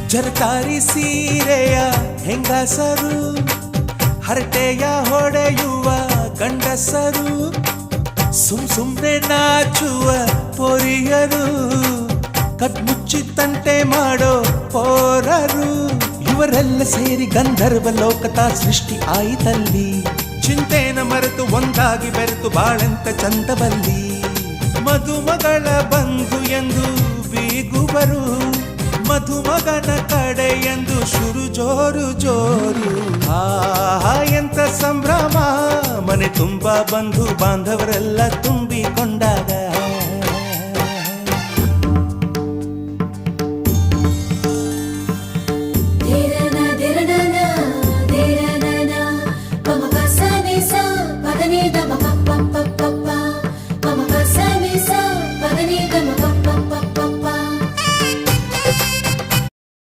ಜರತಾರಿ ಸೀರೆಯ ಹೆಂಗಸರು, ಹರಟೆಯ ಹೊಡೆಯುವ ಗಂಡಸರು, ಸುಮ್ನೆ ನಾಚುವ ಪೊರಿಯರು, ಕದ್ಮುಚ್ಚಿ ತಂಟೆ ಮಾಡೋ ಪೋರರು, ಇವರೆಲ್ಲ ಸೇರಿ ಗಂಧರ್ವ ಲೋಕದ ಸೃಷ್ಟಿ ಆಯಿತಲ್ಲಿ. ಚಿಂತೆನ ಮರೆತು ಒಂದಾಗಿ ಬೆರೆತು ಬಾಳೆಂತ ಚಂದವಲ್ಲಿ. ಮದುಮಗಳ ಬಂಧು ಎಂದು ಬೀಗುವರು, ಮಧುಮಗನ ಕಡೆ ಎಂದು ಶುರು ಜೋರು ಜೋರು. ಎಂತ ಸಂಭ್ರಮ, ಮನೆ ತುಂಬ ಬಂಧು ಬಾಂಧವರೆಲ್ಲ ತುಂಬಿಕೊಂಡಾಗ.